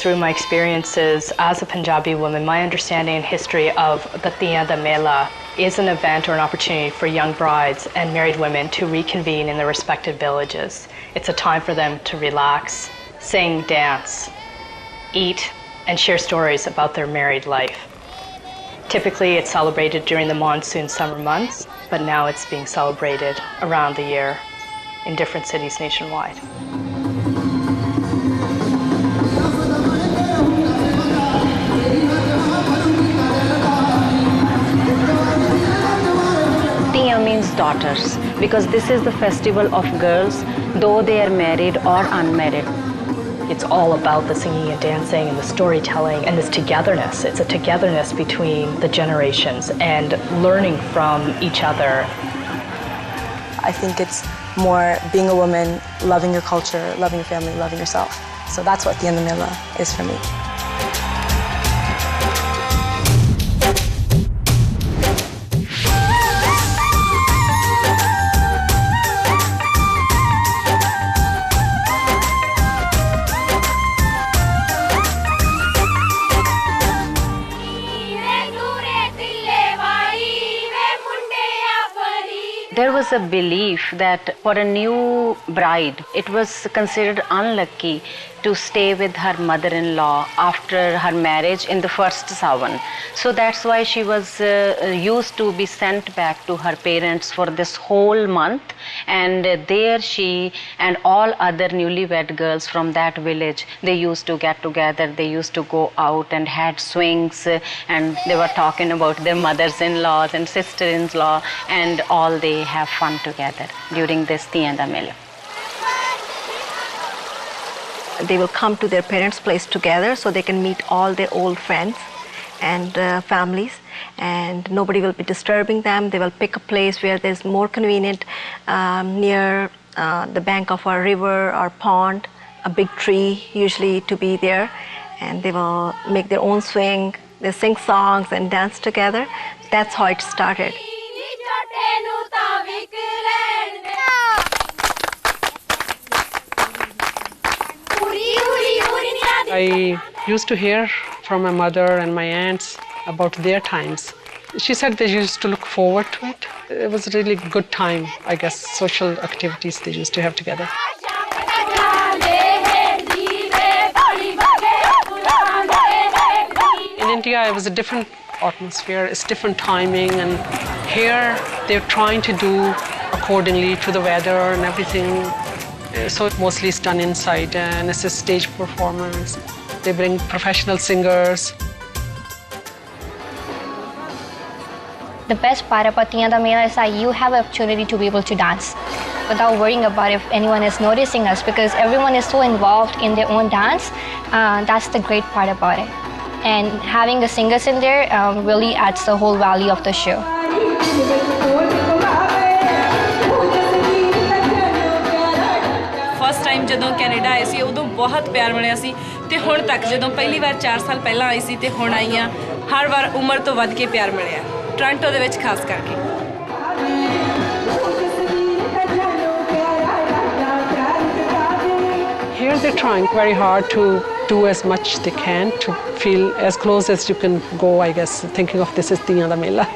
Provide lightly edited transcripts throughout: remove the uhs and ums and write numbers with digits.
through my experiences as a Punjabi woman, my understanding and history of the Teeyan Da Mela is an event or an opportunity for young brides and married women to reconvene in their respective villages. It's a time for them to relax, sing, dance, eat, and share stories about their married life. Typically, it's celebrated during the monsoon summer months, but now it's being celebrated around the year in different cities nationwide. Teeyan means daughters, because this is the festival of girls, though they are married or unmarried. It's all about the singing and dancing and the storytelling and this togetherness. It's a togetherness between the generations and learning from each other. I think it's more being a woman, loving your culture, loving your family, loving yourself. So that's what Teeyan Da Mela is for me. There was a belief that for a new bride, it was considered unlucky to stay with her mother-in-law after her marriage in the first sawan. So that's why she was used to be sent back to her parents for this whole month, and there she and all other newlywed girls from that village, they used to get together, they used to go out and had swings, and they were talking about their mothers-in-laws and sister-in-law, and all they have fun together during this Teeyan Da Mela. They will come to their parents' place together so they can meet all their old friends and families, and nobody will be disturbing them. They will pick a place where there's more convenient, near the bank of a river or pond, a big tree usually to be there, and they will make their own swing, they sing songs and dance together. That's how it started. I used to hear from my mother and my aunts about their times. She said they used to look forward to it. It was a really good time, I guess, social activities they used to have together. In India, it was a different atmosphere, it's different timing, and here they're trying to do accordingly to the weather and everything. So mostly it's done inside, and it's a stage performance. They bring professional singers. The best part about Teeyan Da Mela is that you have an opportunity to be able to dance without worrying about if anyone is noticing us, because everyone is so involved in their own dance. That's the great part about it. And having the singers in there really adds the whole value of the show. First time जदों Canada आए सी उदों बहुत प्यार मिलिया सी ते हुण तक जदों पहली बार 4 साल पहला आई सी ते हुण आई हां हर बार उम्र तो वध के प्यार मिलिया टोरंटो दे विच खास करके Here they're trying very hard to do as much they can to feel as close as you can go, I guess, thinking of this as Teeyan Da Mela.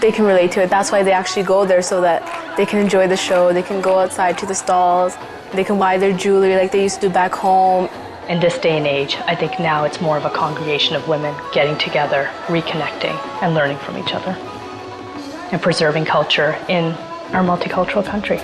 They can relate to it. That's why they actually go there, so that they can enjoy the show. They can go outside to the stalls. They can buy their jewelry like they used to do back home. In this day and age, I think now it's more of a congregation of women getting together, reconnecting, and learning from each other, and preserving culture in our multicultural country.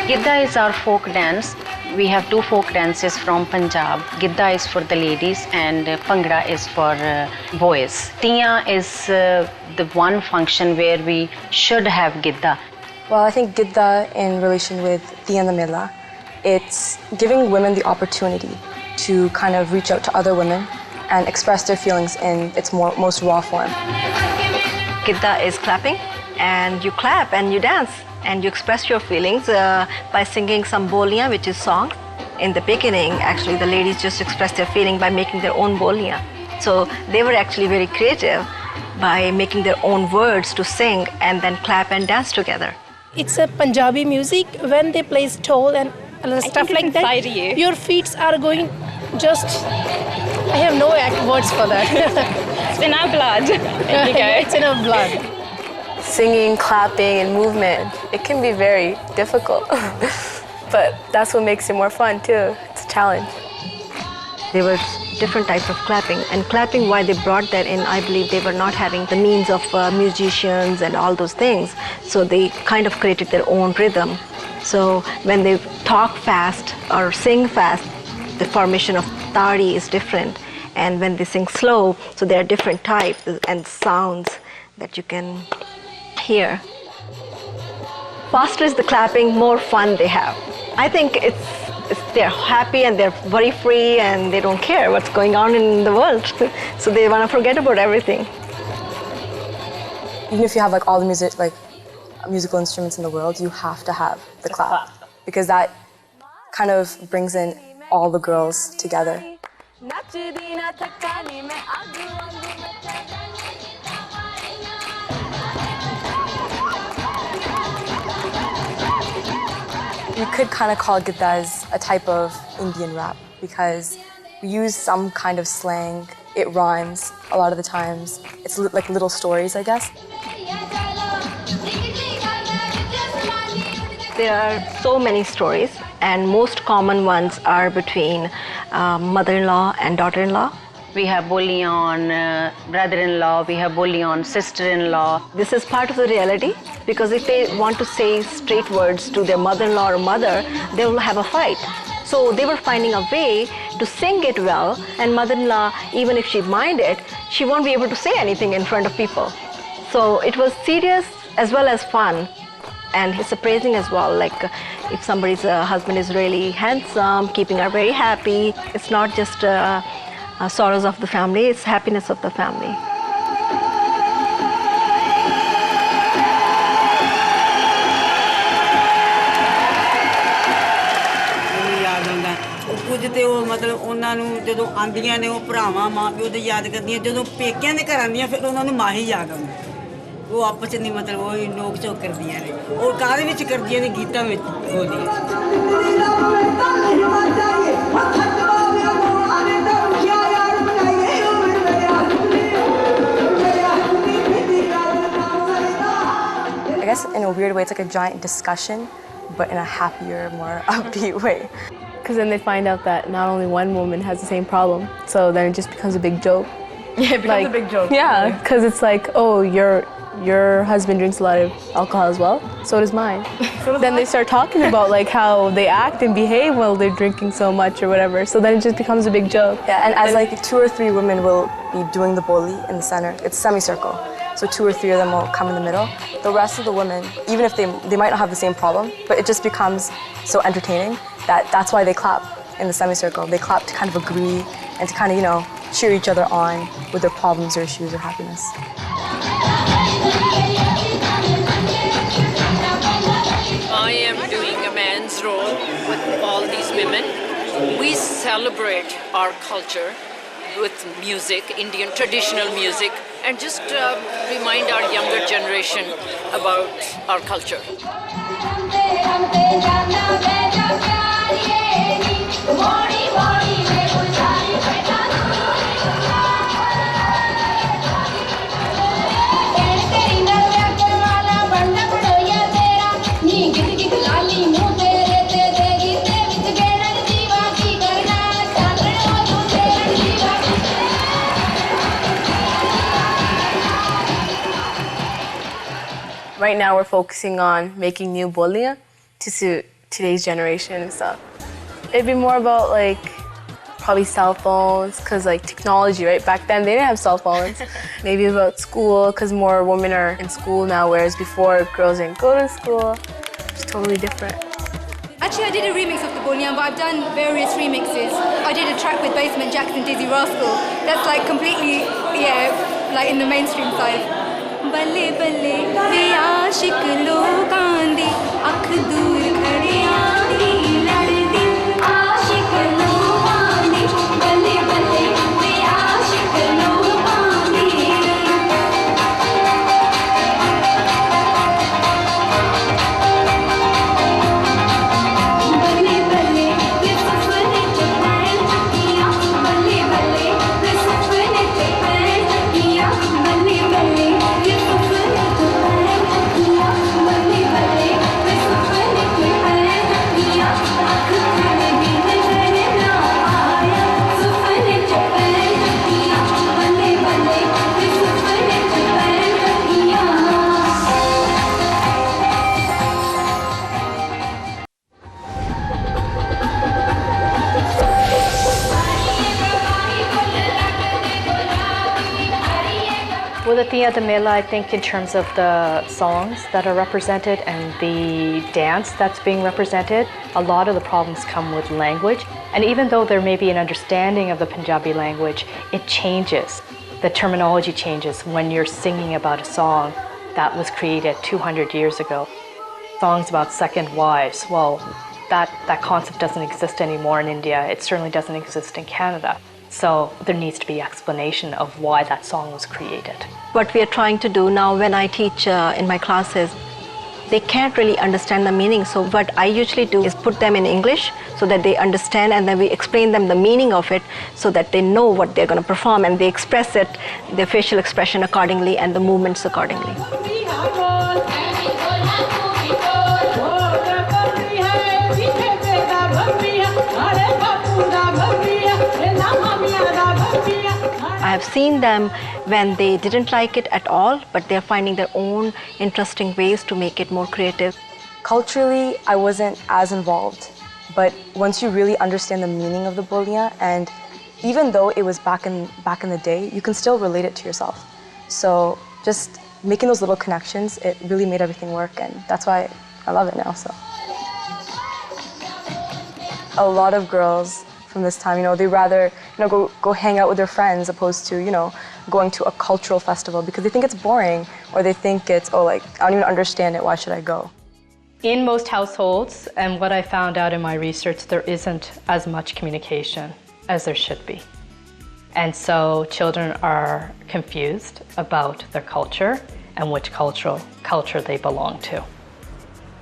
Gidda is our folk dance. We have 2 folk dances from Punjab. Gidda is for the ladies and Bhangra is for boys. Teeyan is the one function where we should have Gidda. Well, I think Gidda in relation with Teeyan Da Mela, it's giving women the opportunity to kind of reach out to other women and express their feelings in its most raw form. Gidda is clapping, and you clap and you dance and you express your feelings by singing some boliyan, which is songs, in the beginning, actually, the ladies just expressed their feeling by making their own boliyan. So they were actually very creative by making their own words to sing and then clap and dance together. It's a Punjabi music. When they play stole and stuff like that, your feet are going just... I have no words for that. It's in our blood. It's in our blood. Singing, clapping, and movement, it can be very difficult. But that's what makes it more fun too. It's a challenge. There were different types of clapping, and clapping, why they brought that in, I believe they were not having the means of musicians and all those things, so they kind of created their own rhythm. So when they talk fast or sing fast, the formation of tari is different, and when they sing slow, so there are different types and sounds that you can hear. Faster is the clapping, more fun they have. I think they're happy and they're worry free and they don't care what's going on in the world. So they want to forget about everything. Even if you have like all the musical instruments in the world, you have to have the clap, because that kind of brings in all the girls together. You could kind of call Gidda as a type of Indian rap, because we use some kind of slang. It rhymes a lot of the times. It's like little stories, I guess. There are so many stories, and most common ones are between mother-in-law and daughter-in-law. We have boliyan, brother-in-law, we have boliyan, sister-in-law. This is part of the reality, because if they want to say straight words to their mother-in-law or mother, they will have a fight. So they were finding a way to sing it well, and mother-in-law, even if she minded, she won't be able to say anything in front of people. So it was serious as well as fun, and it's surprising as well. Like if somebody's husband is really handsome, keeping her very happy, it's not just sorrows of the family, it's happiness of the family. ਕੁਝ ਤੇ ਉਹ ਮਤਲਬ ਉਹਨਾਂ ਨੂੰ ਜਦੋਂ ਆਂਦੀਆਂ ਨੇ ਉਹ ਭਰਾਵਾਂ ਮਾਂ ਪਿਓ ਤੇ ਯਾਦ ਕਰਦੀਆਂ, ਜਦੋਂ ਪੇਕਿਆਂ ਦੇ ਘਰ ਆਂਦੀਆਂ ਫਿਰ ਉਹਨਾਂ ਨੂੰ ਮਾਂ ਹੀ ਯਾਦ ਆਉਂਦੀ। ਉਹ ਆਪਸ ਨਹੀਂ ਮਤਲਬ ਉਹ ਨੋਕ ਝੋਕ ਕਰਦੀਆਂ ਨੇ, ਉਹ ਕਾਹਦੇ ਵਿੱਚ ਕਰਦੀਆਂ ਨੇ, ਗੀਤਾਂ ਵਿੱਚ ਬੋਲਦੀਆਂ। I guess in a weird way, it's like a giant discussion, but in a happier, more upbeat way. Because then they find out that not only one woman has the same problem, so then it just becomes a big joke. Yeah, it becomes a big joke. Yeah, because it's like, oh, your husband drinks a lot of alcohol as well, so does mine. Then they start talking about like how they act and behave while they're drinking so much or whatever, so then it just becomes a big joke. Yeah, and as like 2 or 3 women will be doing the boli in the center, it's semicircle. So 2 or 3 of them will come in the middle. The rest of the women, even if they might not have the same problem, but it just becomes so entertaining that's why they clap in the semicircle. They clap to kind of agree and to kind of, you know, cheer each other on with their problems or issues or happiness. I am doing a man's role with all these women. We celebrate our culture with music, Indian traditional music, and just remind our younger generation about our culture. Right now we're focusing on making new boliyan to suit today's generation and stuff. It'd be more about like probably cell phones, because like technology, right? Back then they didn't have cell phones. Maybe about school, because more women are in school now, whereas before girls didn't go to school. It's totally different. Actually, I did a remix of the boliyan, but I've done various remixes. I did a track with Basement Jaxx and Dizzy Rascal. That's like completely, yeah, like in the mainstream side. बल्ले बल्ले वे आशिक लोगां दी अख दूर खड़ियां दी लड़दी आशिक Teeyan Da Mela, I think in terms of the songs that are represented and the dance that's being represented, a lot of the problems come with language. And even though there may be an understanding of the Punjabi language, it changes. The terminology changes when you're singing about a song that was created 200 years ago. Songs about second wives, well, that concept doesn't exist anymore in India. It certainly doesn't exist in Canada. So there needs to be explanation of why that song was created. What we are trying to do now when I teach in my classes, they can't really understand the meaning. So what I usually do is put them in English so that they understand, and then we explain them the meaning of it so that they know what they're going to perform, and they express it, their facial expression accordingly and the movements accordingly. I have seen them when they didn't like it at all, but they're finding their own interesting ways to make it more creative. Culturally, I wasn't as involved, but once you really understand the meaning of the boliyan, and even though it was back in the day, you can still relate it to yourself. So just making those little connections, it really made everything work, and that's why I love it now. So a lot of girls from this time, they rather go hang out with their friends opposed to going to a cultural festival because they think it's boring, or they think it's I don't even understand it, why should I go? In most households, and what I found out in my research, there isn't as much communication as there should be. And so children are confused about their culture and which culture they belong to.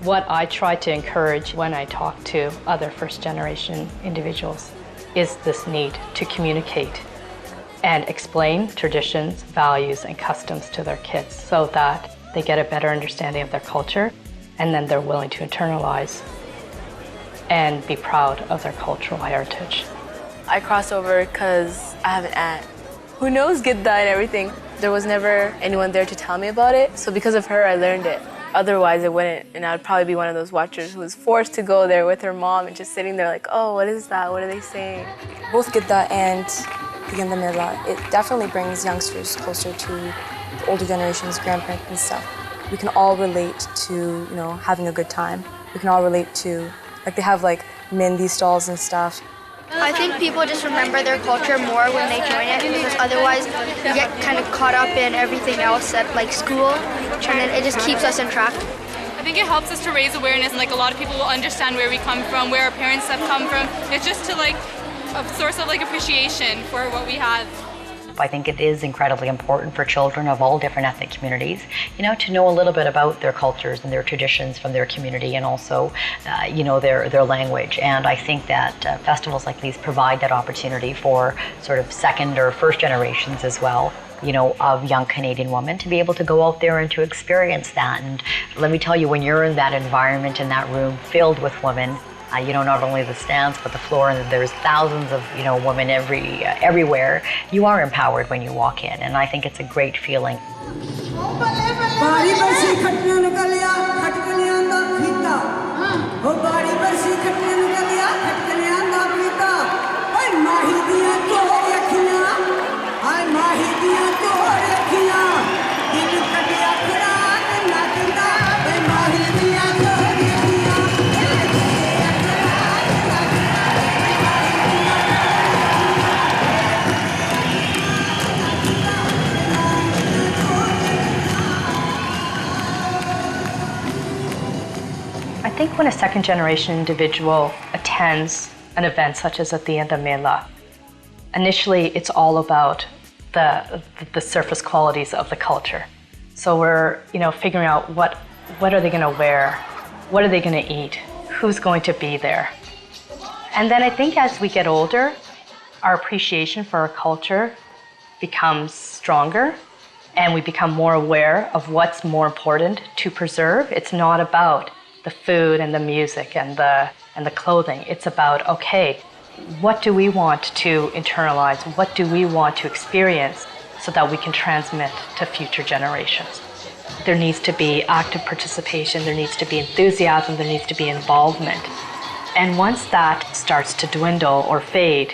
What I try to encourage when I talk to other first-generation individuals is this need to communicate and explain traditions, values, and customs to their kids so that they get a better understanding of their culture, and then they're willing to internalize and be proud of their cultural heritage. I cross over because I have an aunt who knows Gidda and everything. There was never anyone there to tell me about it, so because of her, I learned it. Otherwise, I wouldn't, and I would probably be one of those watchers who was forced to go there with her mom and just sitting there like, oh, what is that? What are they saying? Both Gidda and Teeyan Da Mela, it definitely brings youngsters closer to the older generations, grandparents and stuff. We can all relate to, having a good time. We can all relate to, they have Mehndi stalls and stuff. I think people just remember their culture more when they join it, because otherwise you get kind of caught up in everything else at school, and then it just keeps us in track. I think it helps us to raise awareness, and a lot of people will understand where we come from, where our parents have come from. It's just to a source of appreciation for what we have. I think it is incredibly important for children of all different ethnic communities, to know a little bit about their cultures and their traditions from their community, and also, their language. And I think that festivals like these provide that opportunity for sort of second or first generations as well, of young Canadian women to be able to go out there and to experience that. And let me tell you, when you're in that environment, in that room filled with women, not only the stands, but the floor, and there's thousands of, women everywhere. You are empowered when you walk in, and I think it's a great feeling. I think when a second-generation individual attends an event such as a Teeyan Da Mela, initially it's all about the surface qualities of the culture. So we're figuring out what are they going to wear, what are they going to eat, who's going to be there. And then I think as we get older, our appreciation for our culture becomes stronger, and we become more aware of what's more important to preserve. It's not about the food and the music and the clothing. It's about, okay, what do we want to internalize? What do we want to experience so that we can transmit to future generations? There needs to be active participation, there needs to be enthusiasm, there needs to be involvement. And once that starts to dwindle or fade,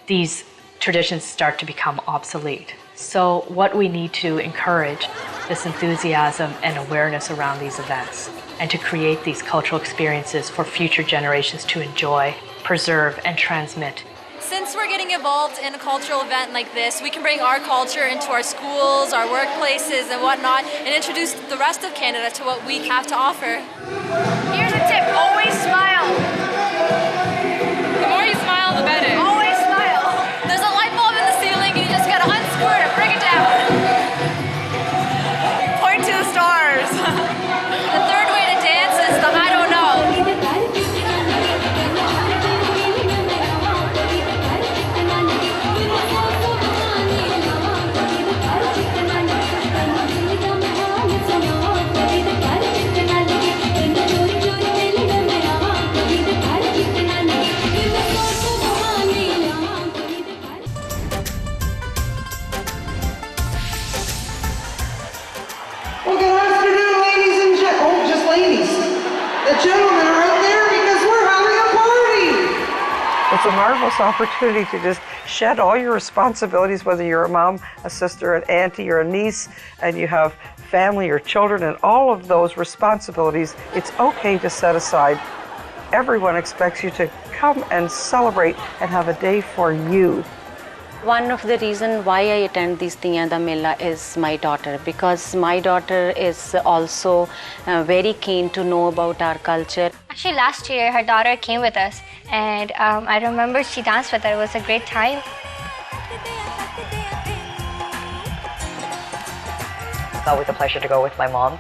these traditions start to become obsolete. So what we need to encourage this enthusiasm and awareness around these events, and to create these cultural experiences for future generations to enjoy, preserve, and transmit. Since we're getting involved in a cultural event like this, we can bring our culture into our schools, our workplaces, and whatnot, and introduce the rest of Canada to what we have to offer. Here's a tip, always smile. The more you smile, the better. Always smile. There's a light bulb in the ceiling, and you just gotta unscrew it and bring it down. Point to the stars. The third way to dance is the I don't know. Well, good afternoon, ladies and gentlemen. Oh, just ladies. The gentlemen are out there because we're having a party. It's a marvelous opportunity to just shed all your responsibilities, whether you're a mom, a sister, an auntie, or a niece, and you have family or children, and all of those responsibilities, it's okay to set aside. Everyone expects you to come and celebrate and have a day for you. One of the reasons why I attend this Teeyan Da Mela is my daughter, because my daughter is also very keen to know about our culture. Actually, last year her daughter came with us, and I remember she danced with her. It was a great time. It's always a pleasure to go with my mom.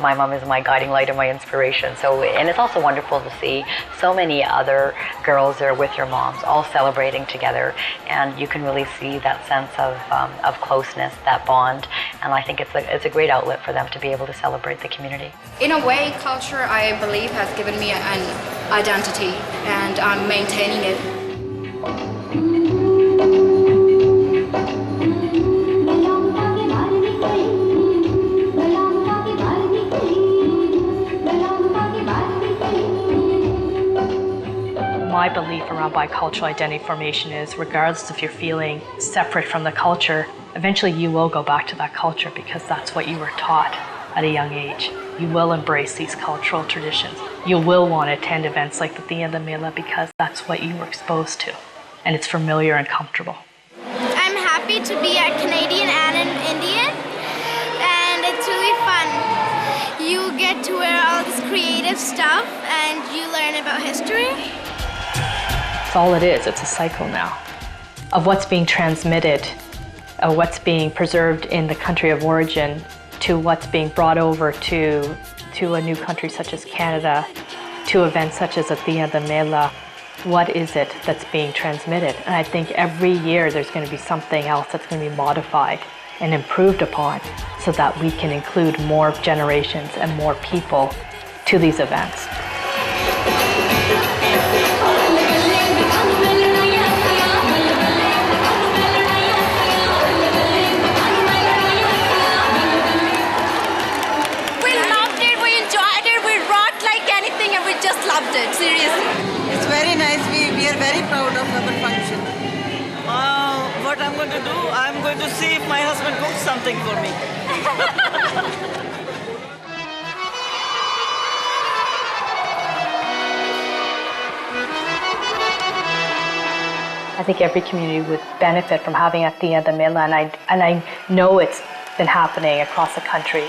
My mom is my guiding light and my inspiration. And it's also wonderful to see so many other girls there with your moms, all celebrating together, and you can really see that sense of closeness, that bond. And I think it's a great outlet for them to be able to celebrate the community. In a way, culture, I believe, has given me an identity, and I'm maintaining it. My belief around bicultural identity formation is, regardless if you're feeling separate from the culture, eventually you will go back to that culture because that's what you were taught at a young age. You will embrace these cultural traditions. You will want to attend events like the Teeyan Da Mela because that's what you were exposed to, and it's familiar and comfortable. I'm happy to be a Canadian and an Indian, and it's really fun. You get to wear all this creative stuff and you learn about history. That's all it is. It's a cycle now of what's being transmitted, of what's being preserved in the country of origin, to what's being brought over to a new country such as Canada, to events such as the Teeyan Da Mela. What is it that's being transmitted? And I think every year there's going to be something else that's going to be modified and improved upon so that we can include more generations and more people to these events. Loved it, seriously. It's very nice. We are very proud of our function. What I'm going to do, I'm going to see if my husband cooks something for me. I think every community would benefit from having a Teeyan Da Mela, and I know it's been happening across the country.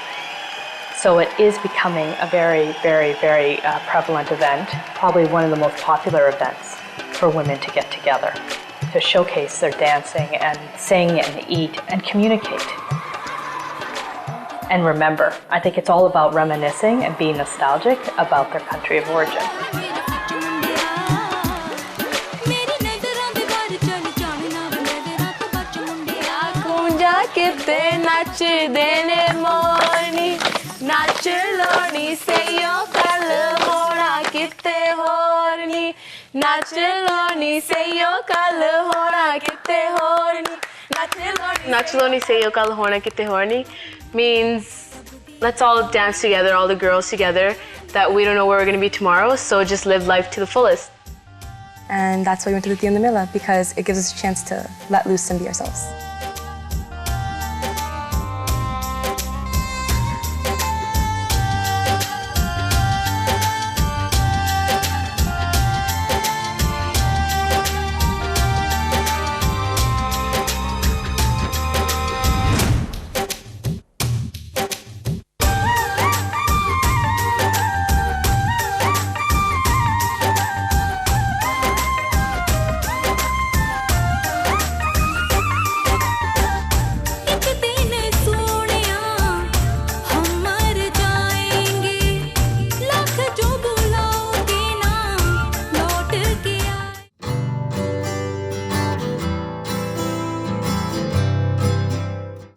So it is becoming a very, very, very prevalent event, probably one of the most popular events for women to get together, to showcase their dancing and sing and eat and communicate. And remember, I think it's all about reminiscing and being nostalgic about their country of origin. नाच लोनी से यो कल होना किते होरनी नाच लोनी से यो कल होना किते होरनी नाच लोनी से यो कल होना किते होरनी means let's all dance together, all the girls together, that we don't know where we're going to be tomorrow, so just live life to the fullest. And that's why we went to the Teeyan Da Mela, because it gives us a chance to let loose and be ourselves.